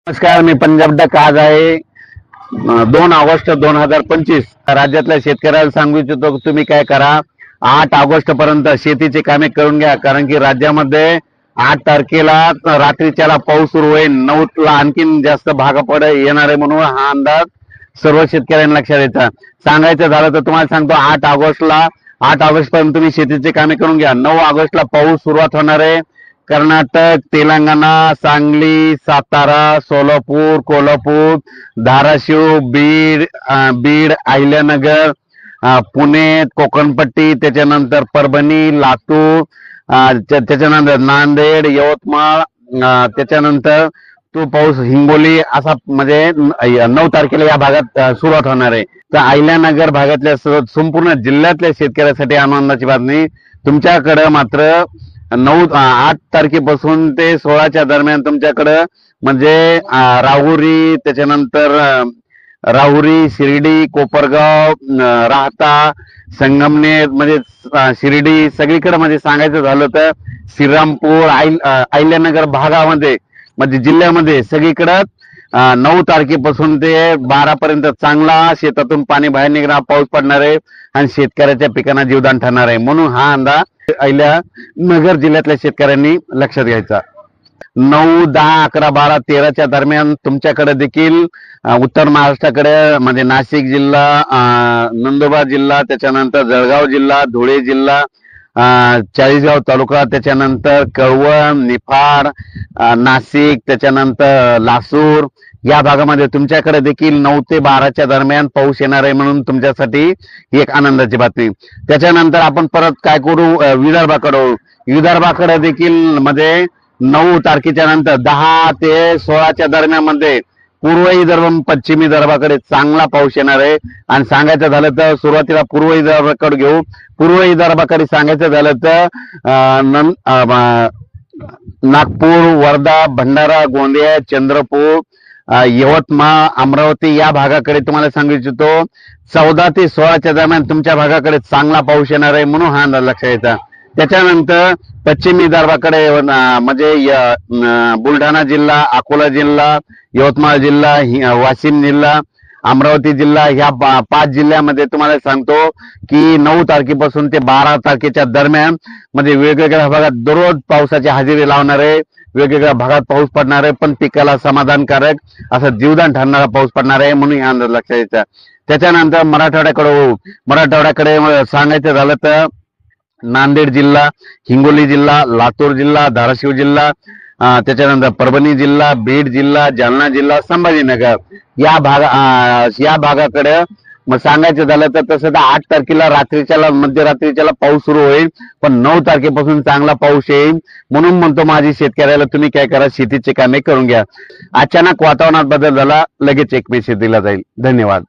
नमस्कार, मी पंजाब डक. आज आहे 2 ऑगस्ट 2025. राज्यातल्या शेतकऱ्याला सांगू इच्छितो की तुम्ही काय करा, 8 ऑगस्ट पर्यंत शेतीची कामे करून घ्या. कारण की राज्यामध्ये 8 तारखेला रात्रीच्याला पाऊस सुरू होईल, 9ला आणखीन जास्त भाग येणार आहे. म्हणून हा अंदाज सर्व शेतकऱ्यांना लक्षात द्यायचा. सांगायचं झालं तर तुम्हाला सांगतो, 8 ऑगस्ट पर्यंत तुम्ही शेतीची कामे करून घ्या. 9 ऑगस्टला पाऊस सुरुवात होणार आहे. कर्नाटक, तेलंगणा, सांगली, सातारा, सोलापूर, कोल्हापूर, धाराशिव, बीड, अहिल्यानगर, पुणे, कोकणपट्टी, त्याच्यानंतर परभणी, लातूर, त्याच्यानंतर नांदेड, यवतमाळ, त्याच्यानंतर तो पाऊस हिंगोली असा म्हणजे 9 तारखेला या भागात सुरुवात होणार आहे. तर अहिल्यानगर भागातल्या संपूर्ण जिल्ह्यातल्या शेतकऱ्यासाठी आनंदाची बातमी. तुमच्याकडे मात्र 8 तारखेपासून ते 16च्या दरम्यान तुमच्याकडं म्हणजे राहुरी, त्याच्यानंतर राहुरी, शिर्डी, कोपरगाव, राहता, संगमनेर म्हणजे शिर्डी सगळीकडे म्हणजे सांगायचं झालं तर श्रीरामपूर, अहिल्यानगर भागामध्ये म्हणजे जिल्ह्यामध्ये सगळीकडं 9 तारखेपासून ते 12 पर्यंत चांगला शेतातून पाणी बाहेर निघणार पाऊस पडणार आहे आणि शेतकऱ्याच्या पिकांना जीवदान ठरणार आहे. म्हणून हा अंदाज अहिल्यानगर जिल्ह्यातल्या शेतकऱ्यांनी लक्षात घ्यायचा. 9, 10, 11, 12, 13च्या दरम्यान तुमच्याकडे देखील उत्तर महाराष्ट्राकडे म्हणजे नाशिक जिल्हा, नंदुरबार जिल्हा, त्याच्यानंतर जळगाव जिल्हा, धुळे जिल्हा, चाळीसगाव तालुका, त्याच्यानंतर कळवण, निफाड, नाशिक, त्याच्यानंतर लासूर या भागामध्ये तुमच्याकडे देखील 9 ते 12च्या दरम्यान पाऊस येणार आहे. म्हणून तुमच्यासाठी ही एक आनंदाची बातमी. त्याच्यानंतर आपण परत काय करू, विदर्भाकडे देखील म्हणजे 9 तारखेच्या नंतर 10 ते 16च्या दरम्यान मध्ये पूर्व विदर्भ, पश्चिम विदर्भाकडे चांगला पाऊस येणार आहे. आणि सांगायचं झालं तर सुरुवातीला पूर्व विदर्भाकडे घेऊ. पूर्व विदर्भाकडे सांगायचं झालं तर नागपूर, वर्धा, भंडारा, गोंदिया, चंद्रपूर, यवतमाळ, अमरावती या भागाकडे तुम्हाला सांगू इच्छितो 14 ते 16च्या दरम्यान तुमच्या भागाकडे चांगला पाऊस येणार आहे. म्हणून हा अंदाज लक्षात घ्यायचा. त्याच्यानंतर पश्चिम विदर्भाकडे म्हणजे बुलढाणा जिल्हा, अकोला जिल्हा, यवतमाळ जिल्हा, वाशिम जिल्हा, अमरावती जिल्हा ह्या 5 जिल्ह्यामध्ये तुम्हाला सांगतो की 9 तारखेपासून ते 12 तारखेच्या दरम्यान म्हणजे वेगवेगळ्या भागात दररोज पावसाची हजेरी लावणार आहे. वेगवेगळ्या भागात पाऊस पडणार आहे, पण पिकाला समाधानकारक असं जीवदान ठरणारा पाऊस पडणार आहे. म्हणून हा अंदाज लक्षात घ्यायचा. त्याच्यानंतर मराठवाड्याकडे सांगायचं झालं तर नांदेड जिल्हा, हिंगोली जिल्हा, लातूर जिल्हा, धाराशिव जिल्हा, त्याच्यानंतर परभणी जिल्हा, बीड जिल्हा, जालना जिल्हा, संभाजीनगर या भागाकडे मग सांगायचं झालं तर तसं तर 8 तारखेला रात्रीच्याला मध्यरात्रीच्याला पाऊस सुरू होईल, पण 9 तारखेपासून चांगला पाऊस येईल. म्हणून म्हणतो माझी शेतकऱ्याला तुम्ही काय करा, शेतीचे कामे करून घ्या. अचानक वातावरणात बदल झाला, लगेच एक मेसेज दिला जाईल. धन्यवाद.